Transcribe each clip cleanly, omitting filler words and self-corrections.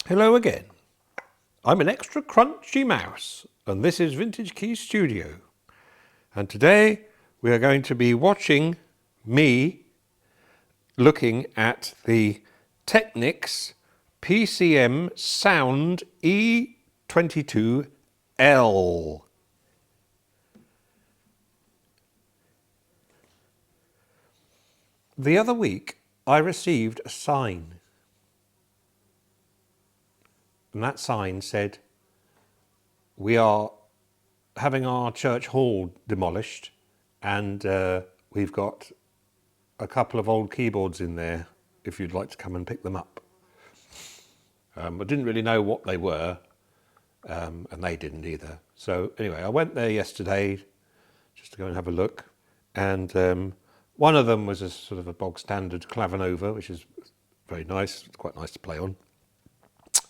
Hello again. I'm an extra crunchy mouse, and this is Vintage Key Studio. And today we are going to be watching me looking at the Technics PCM Sound E22L. The other week I received a sign. And that sign said, we are having our church hall demolished and we've got a couple of old keyboards in there if you'd like to come and pick them up. I didn't really know what they were and they didn't either. So anyway, I went there yesterday just to go and have a look, and one of them was a sort of a bog standard Clavinova, which is very nice. It's quite nice to play on.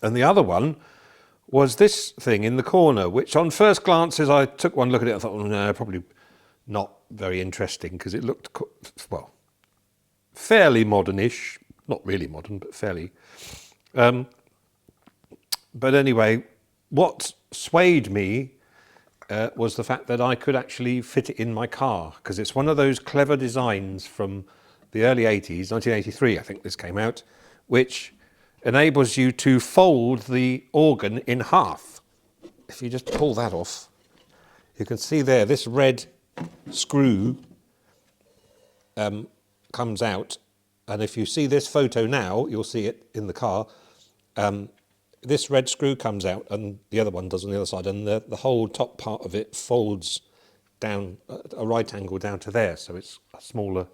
And the other one was this thing in the corner, which on first glance, as I took one look at it, I thought, oh, no, probably not very interesting, because it looked, well, fairly modern-ish. Not really modern, but fairly. But anyway, what swayed me was the fact that I could actually fit it in my car, because it's one of those clever designs from the early 80s, 1983, I think this came out, which enables you to fold the organ in half. If you just pull that off, you can see there, this red screw comes out, and if you see this photo now, you'll see it in the car. This red screw comes out, and the other one does on the other side, and the whole top part of it folds down a right angle down to there, so it's a smaller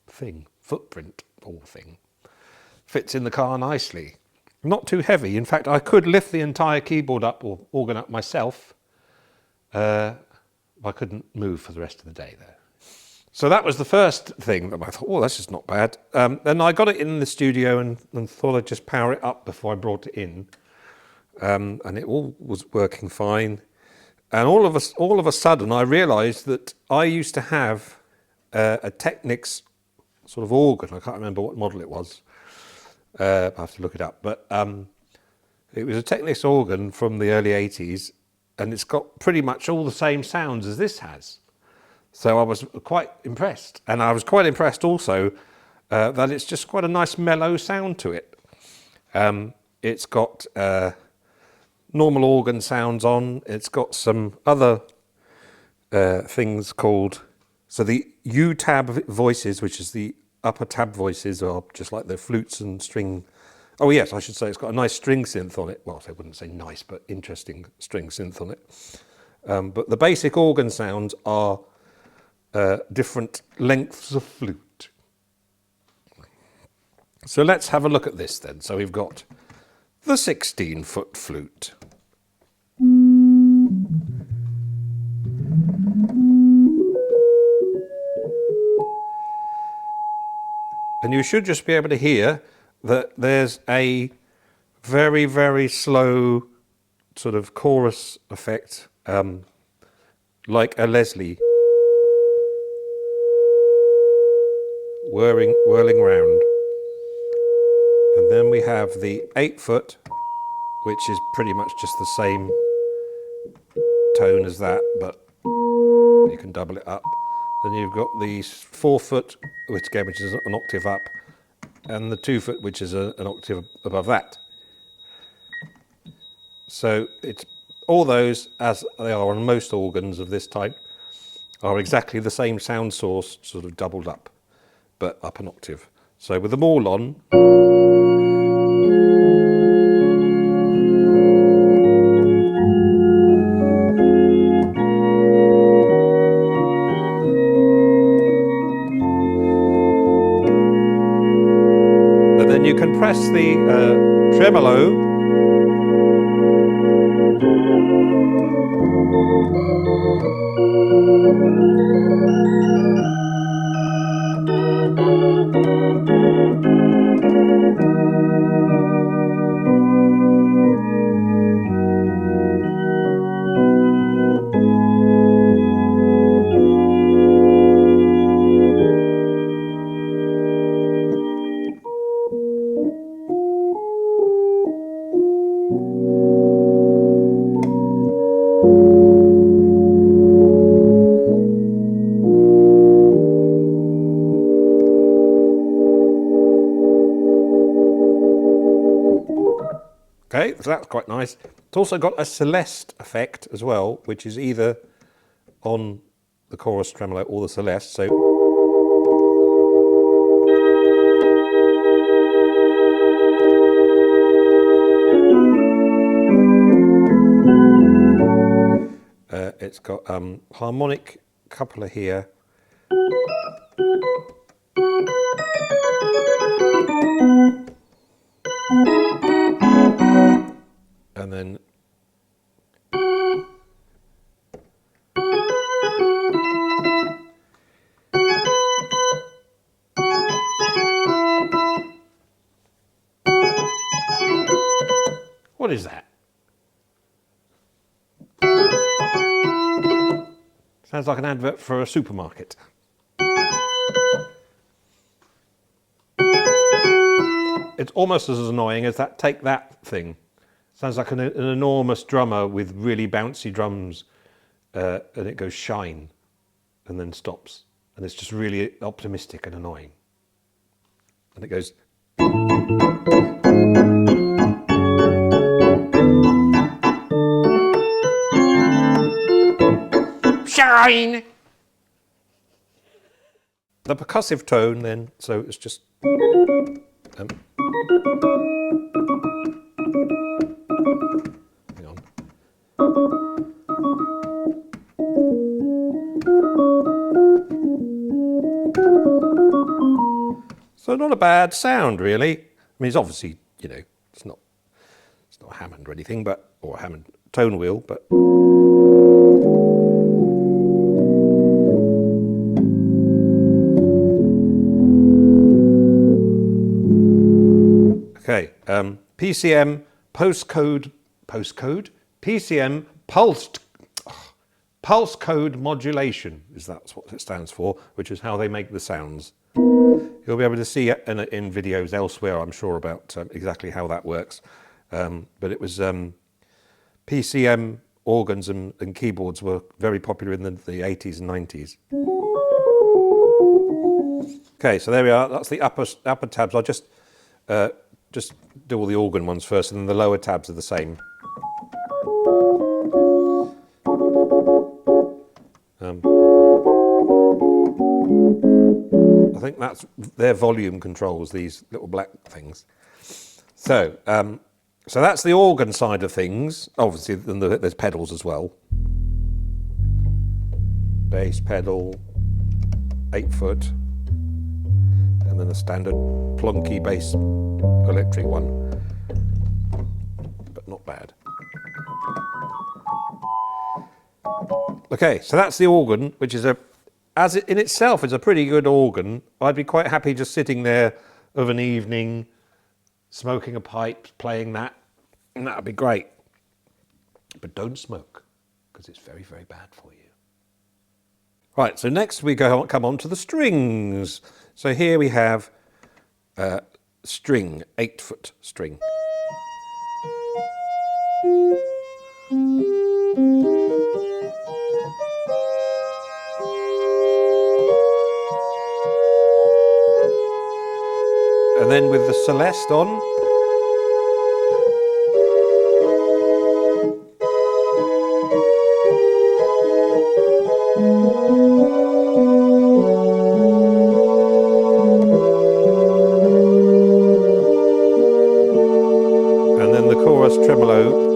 footprint or thing. Fits in the car nicely. Not too heavy. In fact, I could lift the entire keyboard up or organ up myself. I couldn't move for the rest of the day though. So that was the first thing that I thought, oh, that's just not bad. Then I got it in the studio and thought I'd just power it up before I brought it in. And it all was working fine. And all of a sudden, I realised that I used to have a Technics sort of organ. I can't remember what model it was. I have to look it up. But it was a Technics organ from the early 80s, and it's got pretty much all the same sounds as this has. So I was quite impressed. And I was quite impressed also that it's just quite a nice mellow sound to it. It's got normal organ sounds on. It's got some other things called, so the U-tab voices, which is the upper tab voices, are just like the flutes and string. Oh yes, I should say it's got a nice string synth on it. Well, I wouldn't say nice, but interesting string synth on it. But the basic organ sounds are different lengths of flute. So let's have a look at this then. So we've got the 16-foot flute. And you should just be able to hear that there's a very, very slow sort of chorus effect, like a Leslie whirling round. And then we have the 8-foot, which is pretty much just the same tone as that, but you can double it up. Then you've got the 4-foot, which is an octave up, and the 2-foot, which is an octave above that. So it's all those, as they are on most organs of this type, are exactly the same sound source, sort of doubled up, but up an octave. So with them all on, but then you can press the tremolo, Okay, so that's quite nice. It's also got a Celeste effect as well, which is either on the chorus tremolo or the Celeste. So it's got harmonic coupler here. And then what is that? Sounds like an advert for a supermarket. It's almost as annoying as that Take That thing. Sounds like an enormous drummer with really bouncy drums, and it goes shine and then stops. And it's just really optimistic and annoying. And it goes... Shine! The percussive tone then, so it's just... hang on. So not a bad sound, really. I mean, it's obviously, you know, it's not Hammond or anything, but, or a Hammond tone wheel, but... Okay, PCM postcode, PCM pulse code modulation, that's what it stands for, which is how they make the sounds. You'll be able to see it in videos elsewhere, I'm sure, about exactly how that works. But it was PCM organs and keyboards were very popular in the 80s and 90s. Okay, so there we are. That's the upper tabs. I'll just do all the organ ones first, and then the lower tabs are the same. I think that's their volume controls, these little black things. So, so that's the organ side of things. Obviously, there's pedals as well. Bass pedal, 8-foot, and then a standard plonky bass electric one, but not bad. Okay, so that's the organ, which is as it in itself is a pretty good organ. I'd be quite happy just sitting there of an evening, smoking a pipe, playing that, and that'd be great. But don't smoke, because it's very, very bad for you. Right, so next we come on to the strings. So here we have string, 8-foot string. And then with the Celeste on. And then the chorus tremolo.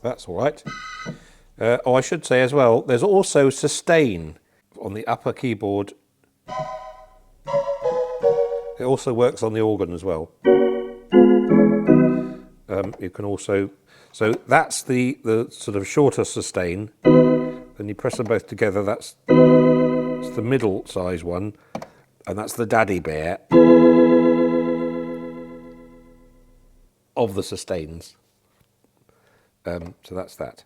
That's all right. Oh, I should say as well, there's also sustain on the upper keyboard. It also works on the organ as well. You can also, so that's the sort of shorter sustain. Then you press them both together, it's the middle size one, and that's the daddy bear of the sustains. So that's that.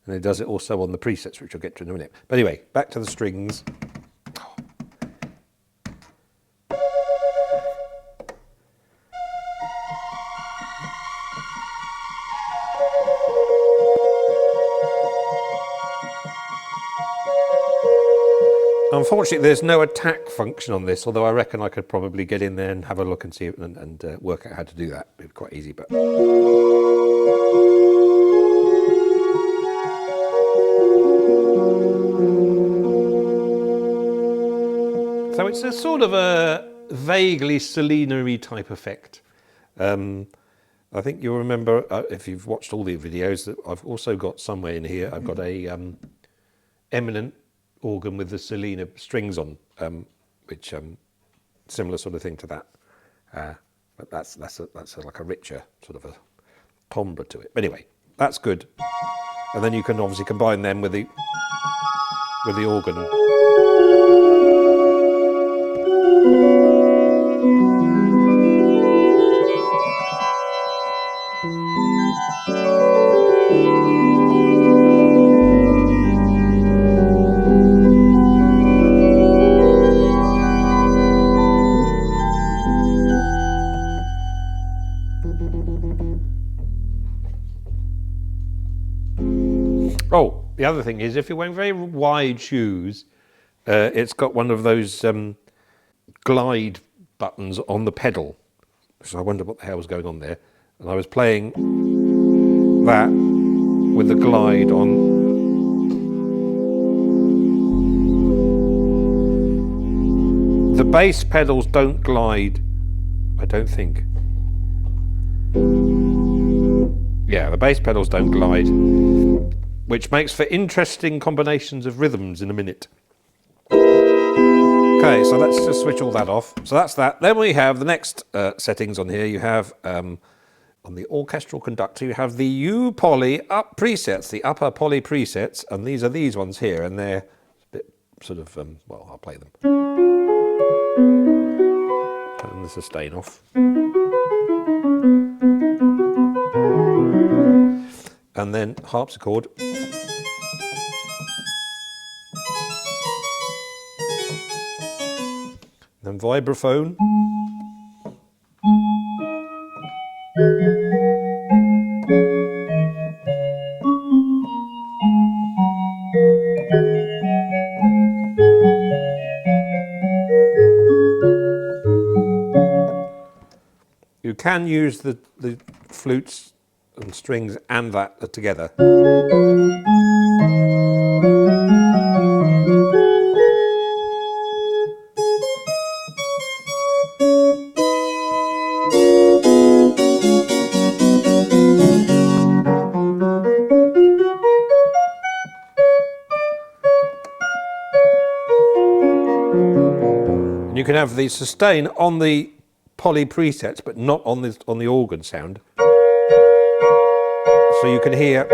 And it does it also on the presets, which I'll get to in a minute. But anyway, back to the strings. unfortunately, there's no attack function on this, although I reckon I could probably get in there and have a look and see it and work out how to do that. It'd be quite easy, but. So it's a sort of a vaguely Selena-y type effect. I think you'll remember, if you've watched all the videos, that I've also got somewhere in here, I've got a eminent organ with the Selena strings on, which similar sort of thing to that. But that's like a richer sort of a timbre to it. But anyway, that's good. And then you can obviously combine them with the organ. Oh, the other thing is, if you're wearing very wide shoes, it's got one of those glide buttons on the pedal. So I wonder what the hell was going on there. And I was playing that with the glide on. The bass pedals don't glide, I don't think. Yeah, the bass pedals don't glide, which makes for interesting combinations of rhythms in a minute. Okay, so let's just switch all that off. So that's that. Then we have the next settings on here. You have, on the orchestral conductor, you have the U-Poly up presets, the upper poly presets, and these are these ones here, and they're a bit sort of, well, I'll play them. Turn the sustain off. And then harpsichord. Then vibraphone. You can use the flutes and strings and that together. And you can have the sustain on the poly presets, but not on the organ sound. So you can hear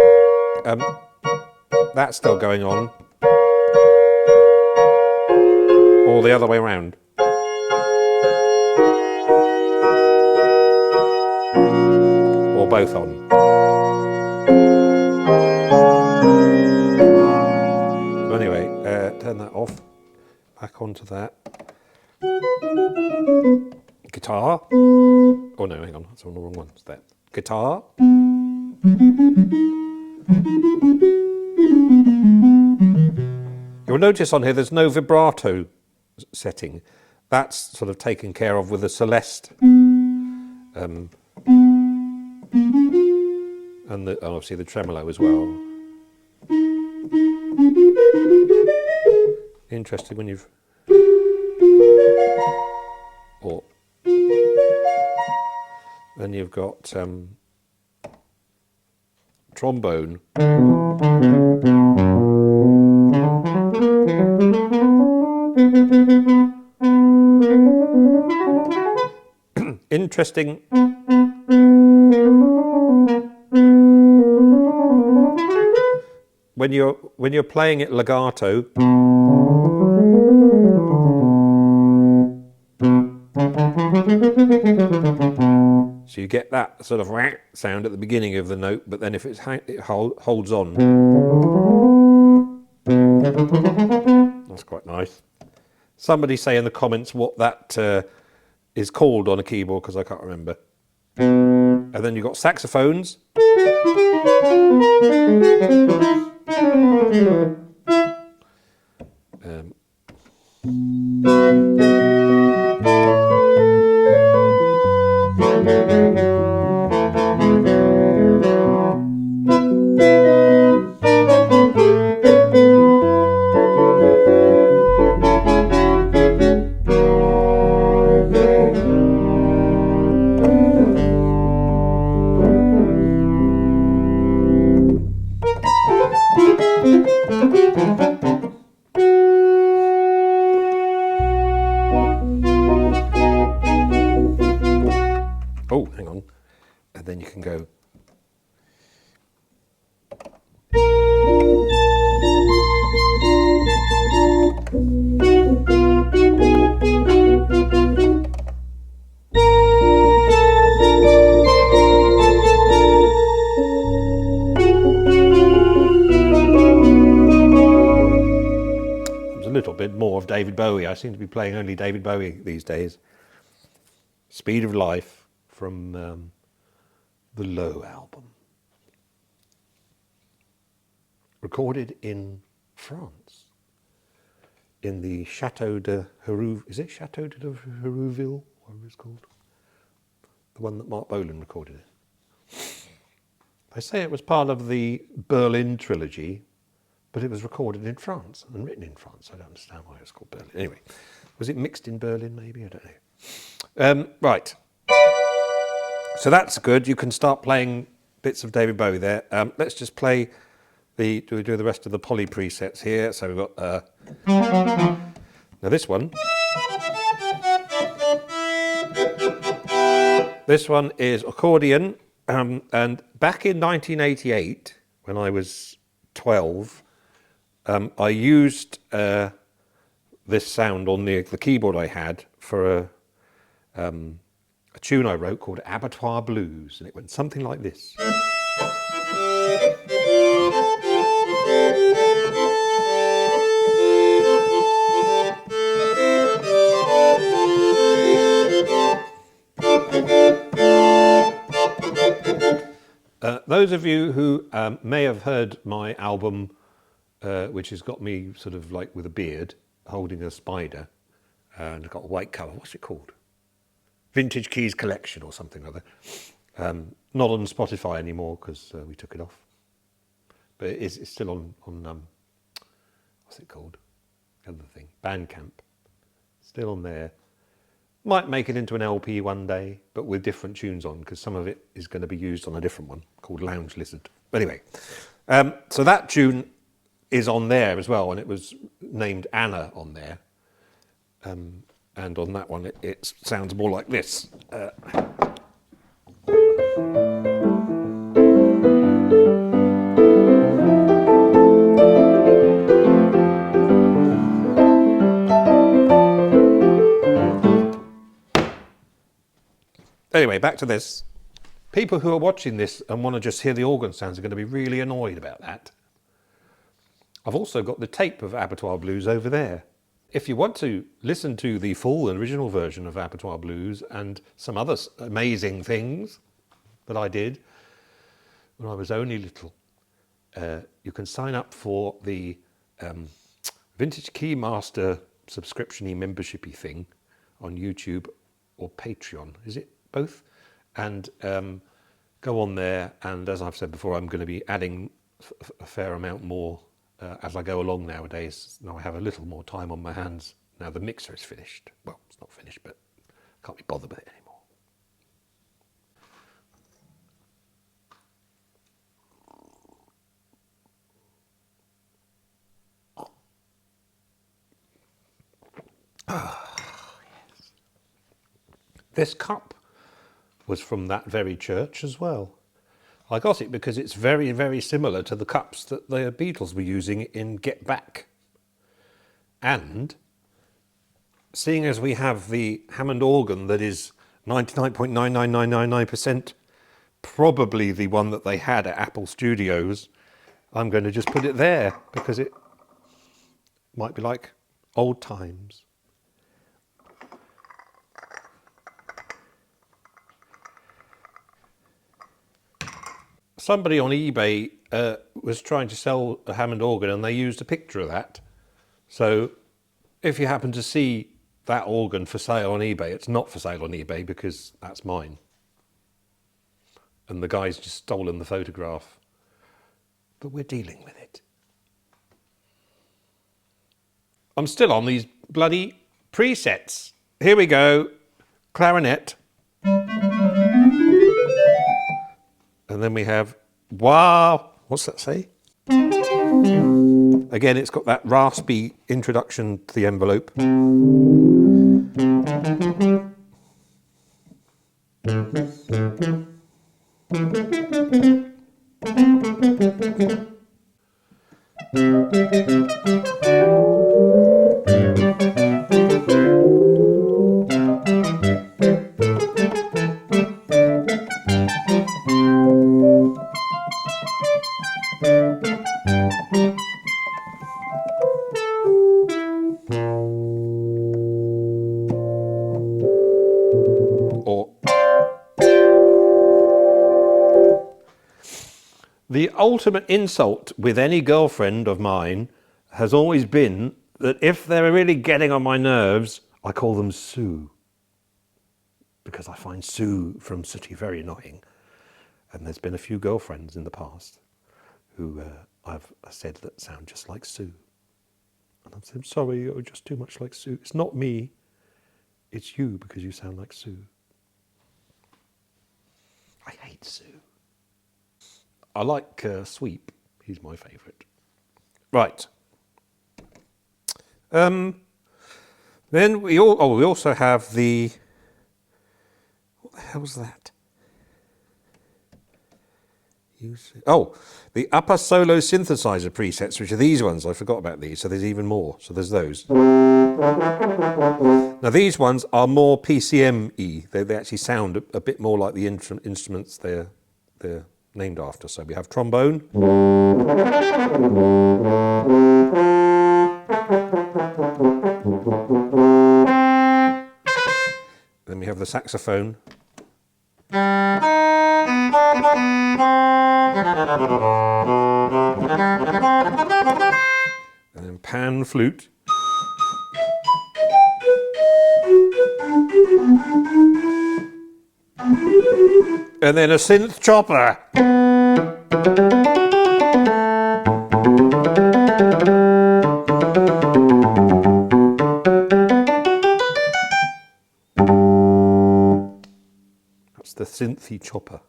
that still going on, or the other way around. Or both on. So anyway, turn that off, back onto that. Guitar. Oh no, hang on, that's on the wrong one. It's that. Guitar. You'll notice on here there's no vibrato setting. That's sort of taken care of with the Celeste. And obviously the tremolo as well. Interesting when you've... Or then you've got trombone. Interesting. When you're playing it legato, so you get that sort of sound at the beginning of the note, but then if it holds on, that's quite nice. Somebody say in the comments what that is called on a keyboard, because I can't remember. And then you've got saxophones. Oh, hang on. And then you can go. There's a little bit more of David Bowie. I seem to be playing only David Bowie these days. Speed of Life from the Low album. Recorded in France. In the Chateau de Hérouville. Is it Chateau de Hérouville? Whatever it's called. The one that Mark Bolan recorded it. They say it was part of the Berlin trilogy, but it was recorded in France and written in France. I don't understand why it's called Berlin. Anyway, was it mixed in Berlin maybe? I don't know. Right. So that's good. You can start playing bits of David Bowie there. Let's just play do we do the rest of the poly presets here? So we've got now this one. This one is accordion, and back in 1988, when I was 12, I used this sound on the keyboard I had for a tune I wrote called Abattoir Blues, and it went something like this. Those of you who may have heard my album, which has got me sort of like with a beard, holding a spider, and it's got a white cover. What's it called? Vintage Keys Collection or something like that. Not on Spotify anymore because we took it off. But it's still on what's it called? The other thing, Bandcamp. Still on there. Might make it into an LP one day, but with different tunes on, because some of it is going to be used on a different one called Lounge Lizard. But anyway, so that tune is on there as well, and it was named Anna on there. And on that one, it sounds more like this. Anyway, back to this. People who are watching this and want to just hear the organ sounds are going to be really annoyed about that. I've also got the tape of Abattoir Blues over there. If you want to listen to the full and original version of Abattoir Blues and some other amazing things that I did when I was only little, you can sign up for the Vintage Keymaster subscription-y membership-y thing on YouTube or Patreon. Is it both? And go on there, and as I've said before, I'm going to be adding a fair amount more as I go along nowadays. Now I have a little more time on my hands. Now the mixer is finished. Well, it's not finished, but I can't be bothered with it anymore. Yes. This cup was from that very church as well. I got it because it's very, very similar to the cups that the Beatles were using in Get Back. And seeing as we have the Hammond organ that is 99.99999% probably the one that they had at Apple Studios, I'm going to just put it there because it might be like old times. Somebody on eBay was trying to sell a Hammond organ and they used a picture of that. So if you happen to see that organ for sale on eBay, it's not for sale on eBay because that's mine. And the guy's just stolen the photograph. But we're dealing with it. I'm still on these bloody presets. Here we go. Clarinet. And then we have, wow, what's that say? Again, it's got that raspy introduction to the envelope. The ultimate insult with any girlfriend of mine has always been that if they're really getting on my nerves, I call them Sue. Because I find Sue from Sooty very annoying. And there's been a few girlfriends in the past who I've said that sound just like Sue. And I've said, sorry, you're just too much like Sue. It's not me, it's you because you sound like Sue. I hate Sue. I like Sweep. He's my favourite. Right. Then we also have the... What the hell's that? The upper solo synthesizer presets, which are these ones. I forgot about these, so there's even more. So there's those. Now these ones are more PCM-y. They actually sound a bit more like the instruments they're named after. So we have trombone. Then we have the saxophone. And then pan flute. And then a synth chopper. That's the synthy chopper.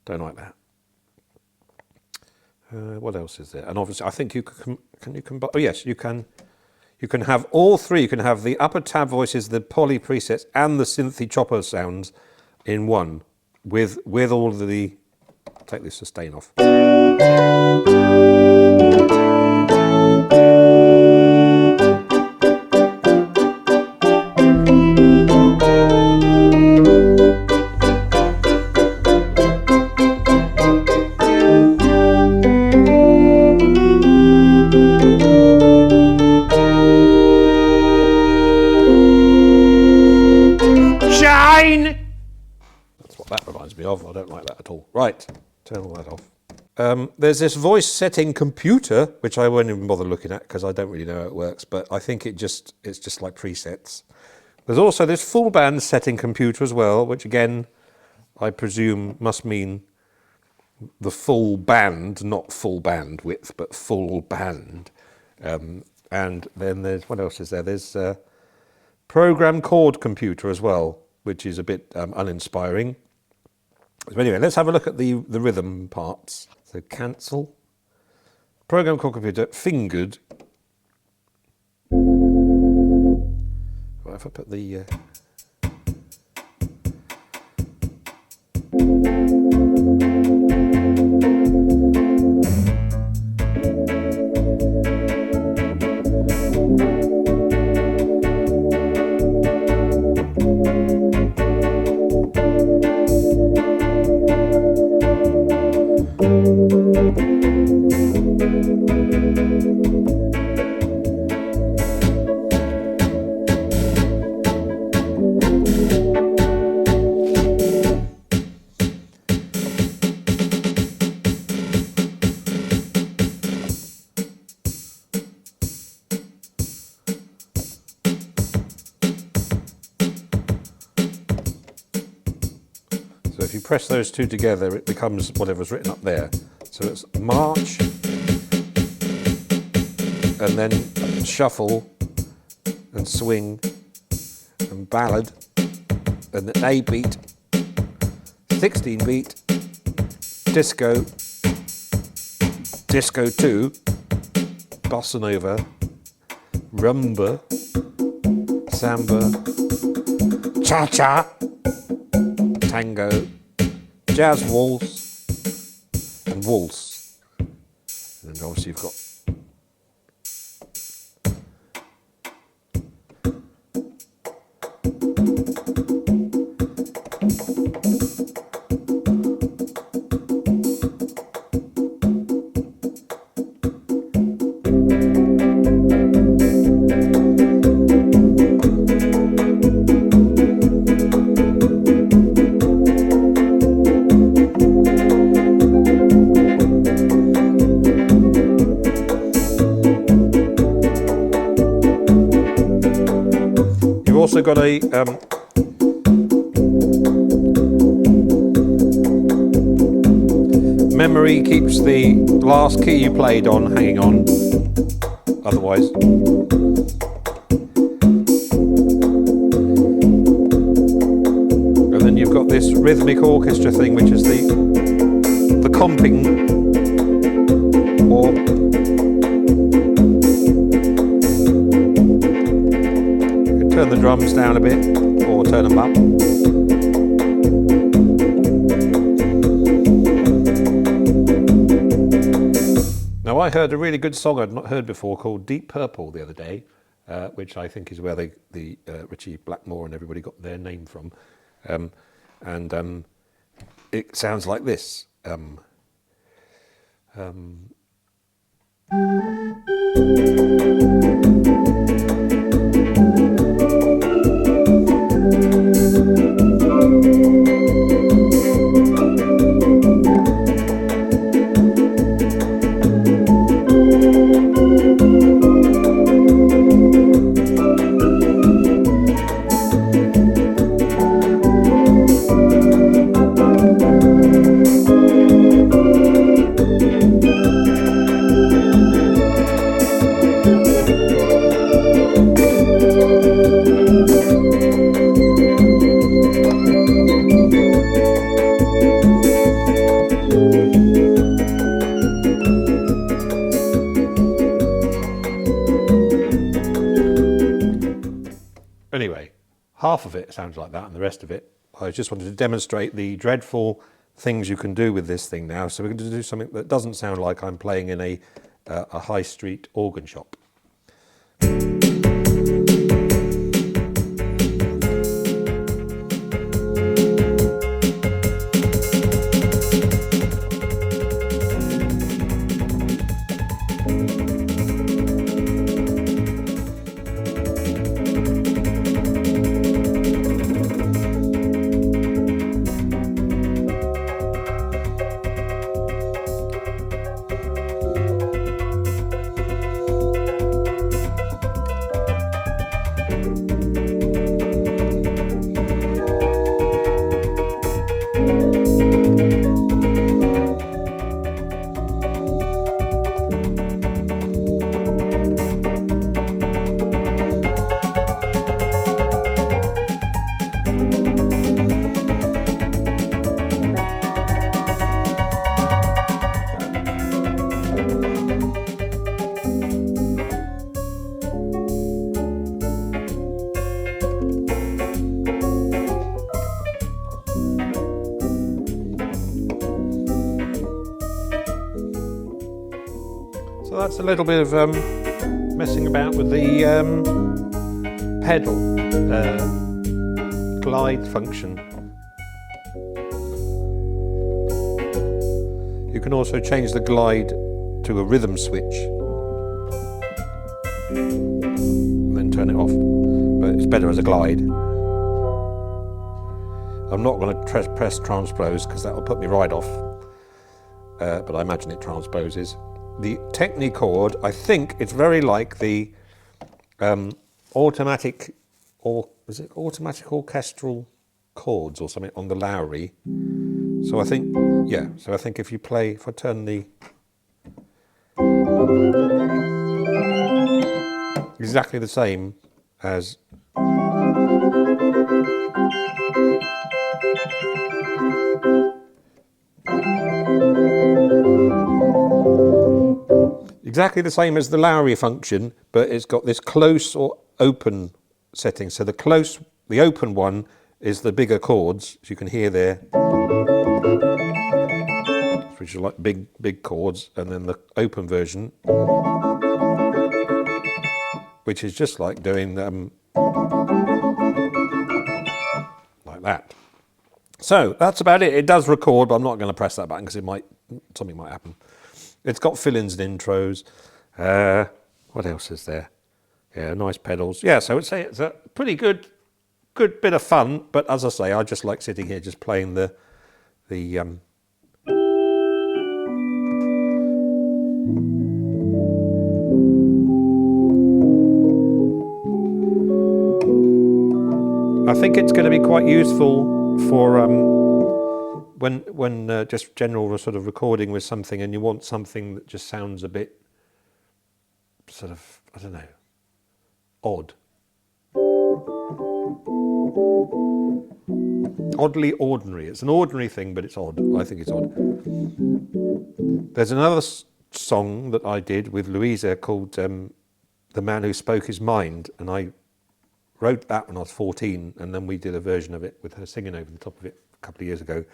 Don't like that. What else is there? And obviously, I think you can you combine? Oh yes, you can. You can have all three. You can have the upper tab voices, the poly presets, and the synthy chopper sounds in one, with all of the. Take this sustain off. That's what that reminds me of. I don't like that at all. Right, turn all that off. There's this voice setting computer, which I won't even bother looking at because I don't really know how it works, but I think it's just like presets. There's also this full band setting computer as well, which again, I presume must mean the full band, not full bandwidth, but full band. And then there's, what else is there? There's program chord computer as well, which is a bit uninspiring. So anyway, let's have a look at the rhythm parts. So cancel, program chord computer, fingered. Right, if I put the... if you press those two together, it becomes whatever's written up there. So it's march, and then shuffle, and swing, and ballad, and an A beat, 16 beat, disco, disco 2, bossa nova, rumba, samba, cha-cha, tango, jazz waltz, and waltz. And then obviously you've got also got a memory keeps the last key you played on hanging on, otherwise. And then you've got this rhythmic orchestra thing, which is the comping, or turn the drums down a bit, or turn them up. Now I heard a really good song I'd not heard before called Deep Purple the other day, which I think is where the Richie Blackmore and everybody got their name from. It sounds like this. Anyway, half of it sounds like that, and the rest of it, I just wanted to demonstrate the dreadful things you can do with this thing now. So we're going to do something that doesn't sound like I'm playing in a high street organ shop. So that's a little bit of messing about with the pedal glide function. You can also change the glide to a rhythm switch and then turn it off, but it's better as a glide. I'm not going to press transpose because that will put me right off, but I imagine it transposes. The Technics chord, I think it's very like the automatic, or is it automatic orchestral chords or something on the Lowry. So I think, yeah, so I think if you play, if I turn the... exactly the same as... exactly the same as the Lowry function, but it's got this close or open setting. So the open one is the bigger chords, as you can hear there, which are like big chords, and then the open version, which is just like doing like that. So that's about it. It does record, but I'm not going to press that button because something might happen. It's got fill-ins and intros. What else is there? Yeah, nice pedals. Yeah, so I would say it's a pretty good bit of fun. But as I say, I just like sitting here just playing the I think it's going to be quite useful for when just general sort of recording with something and you want something that just sounds a bit sort of, I don't know, odd. Oddly ordinary. It's an ordinary thing, but it's odd. I think it's odd. There's another song that I did with Louisa called The Man Who Spoke His Mind, and I wrote that when I was 14, and then we did a version of it with her singing over the top of it a couple of years ago.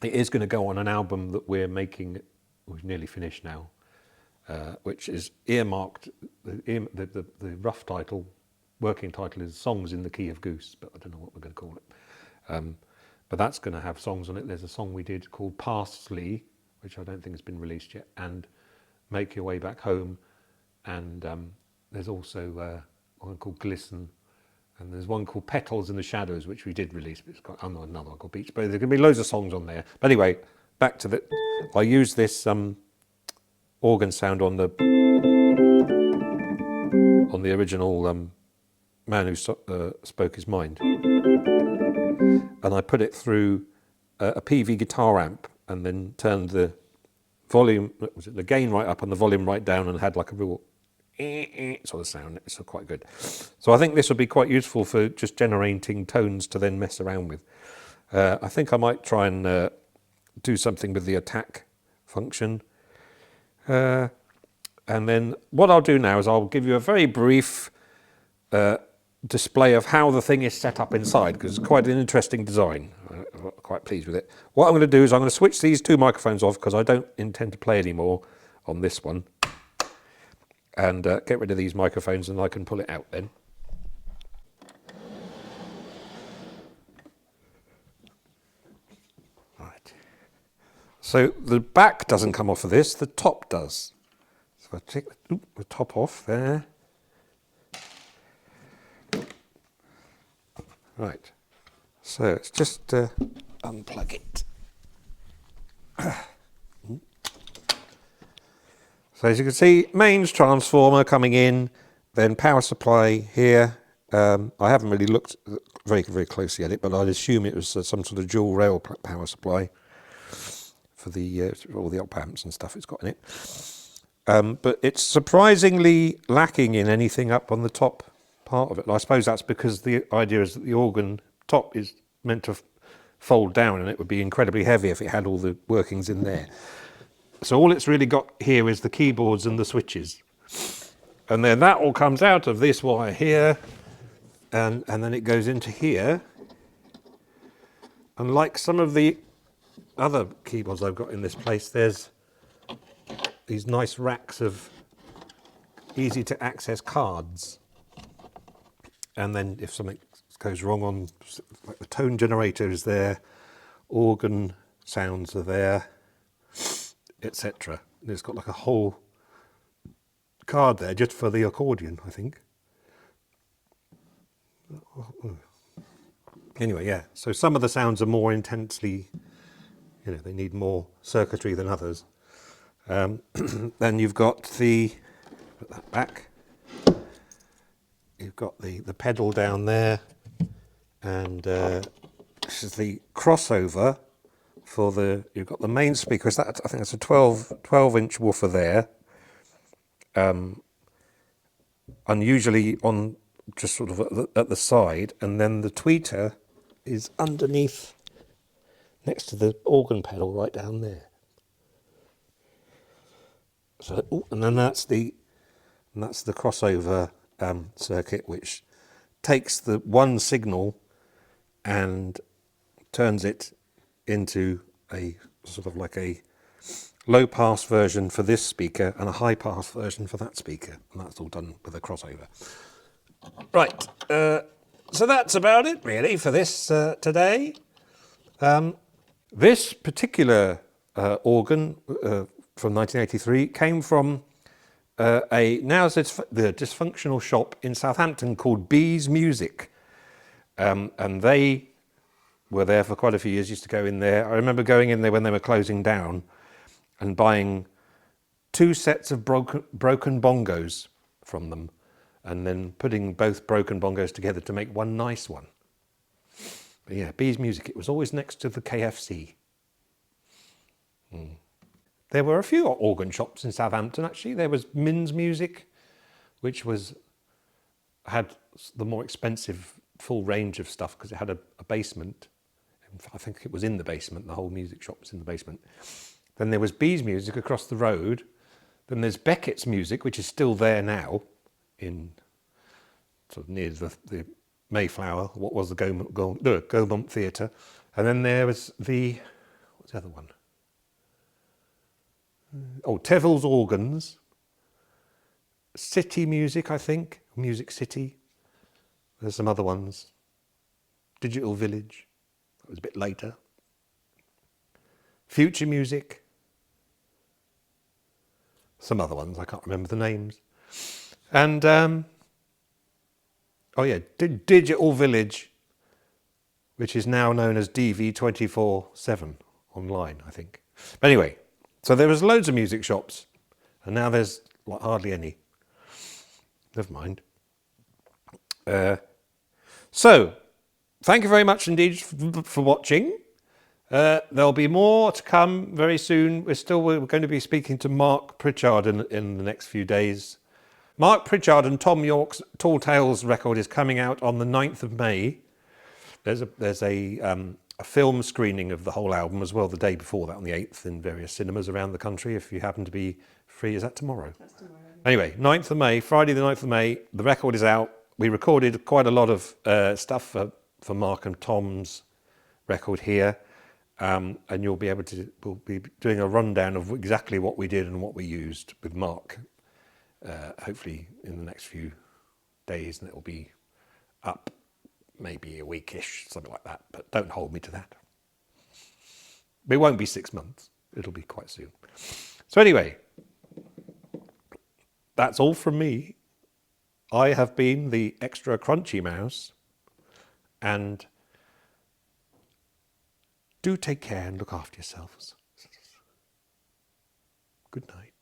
It is going to go on an album that we're making, we've nearly finished now, which is earmarked, the rough title, working title is Songs in the Key of Goose, but I don't know what we're going to call it. But that's going to have songs on it. There's a song we did called Parsley, which I don't think has been released yet, and Make Your Way Back Home, and there's also one called Glisten, and there's one called Petals in the Shadows, which we did release, but it's got another one called Beach. But there's going to be loads of songs on there. But anyway, back to the... I used this organ sound on the original Man Who Spoke His Mind. And I put it through a PV guitar amp and then turned the volume, the gain right up and the volume right down, and had like a real sort of sound. It's quite good. So I think this would be quite useful for just generating tones to then mess around with. I think I might try and do something with the attack function. And then what I'll do now is I'll give you a very brief display of how the thing is set up inside, because it's quite an interesting design. I'm quite pleased with it. What I'm going to do is I'm going to switch these two microphones off because I don't intend to play anymore on this one. And get rid of these microphones and I can pull it out then. Right. So the back doesn't come off of this, the top does. So I take the top off there. Right. So let's just unplug it. So as you can see, mains transformer coming in, then power supply here. I haven't really looked very closely at it, but I'd assume it was some sort of dual rail power supply for the all the op amps and stuff it's got in it. But it's surprisingly lacking in anything up on the top part of it. And I suppose that's because the idea is that the organ top is meant to fold down, and it would be incredibly heavy if it had all the workings in there. So all it's really got here is the keyboards and the switches. And then that all comes out of this wire here, and then it goes into here. And like some of the other keyboards I've got in this place, there's these nice racks of easy to access cards. And then if something goes wrong on, like the tone generator is there, organ sounds are there, etc. It's got like a whole card there just for the accordion, I think. Anyway, yeah, so some of the sounds are more intensely, you know, they need more circuitry than others. Then you've got the, put that back, you've got the pedal down there, and This is the crossover for the, you've got the main speaker. That, I think that's a 12-inch woofer there. Unusually on just sort of at the side, and then the tweeter is underneath, next to the organ pedal right down there. So, ooh, and then that's the crossover circuit, which takes the one signal and turns it into a sort of like a low pass version for this speaker and a high pass version for that speaker, and that's all done with a crossover. Right, so that's about it really for this today. This particular organ from 1983 came from the dysfunctional shop in Southampton called Bees Music, and they were there for quite a few years. Used to go in there. I remember going in there when they were closing down and buying 2 sets of broken bongos from them, and then putting both broken bongos together to make one nice one. But yeah, Bees Music. It was always next to the KFC. There were a few organ shops in Southampton, actually. There was Min's Music, which had the more expensive full range of stuff because it had a basement. I think it was in the basement. The whole music shop was in the basement. Then there was Bees Music across the road. Then there's Beckett's Music, which is still there now, in sort of near the Mayflower, what was the Gaumont Theatre. And then there was what's the other one? Oh, Teville's Organs, City Music, I think, Music City. There's some other ones. Digital Village, that was a bit later. Future Music. Some other ones, I can't remember the names. And, oh yeah, Digital Village, which is now known as DV247 online, I think. But anyway, so there was loads of music shops, and now there's like hardly any. Never mind. So, thank you very much indeed for watching. There'll be more to come very soon. We're going to be speaking to Mark Pritchard in the next few days. Mark Pritchard and Tom York's Tall Tales record is coming out on the 9th of May. There's a film screening of the whole album as well the day before that, on the 8th, in various cinemas around the country, if you happen to be free. Is that tomorrow? That's tomorrow. Anyway, 9th of May, Friday the 9th of May, the record is out. We recorded quite a lot of stuff for Mark and Tom's record here, and we'll be doing a rundown of exactly what we did and what we used with Mark, hopefully in the next few days, and it will be up maybe a weekish, something like that, but don't hold me to that. It won't be 6 months, it'll be quite soon. So anyway, that's all from me. I have been the extra crunchy mouse, and do take care and look after yourselves. Good night.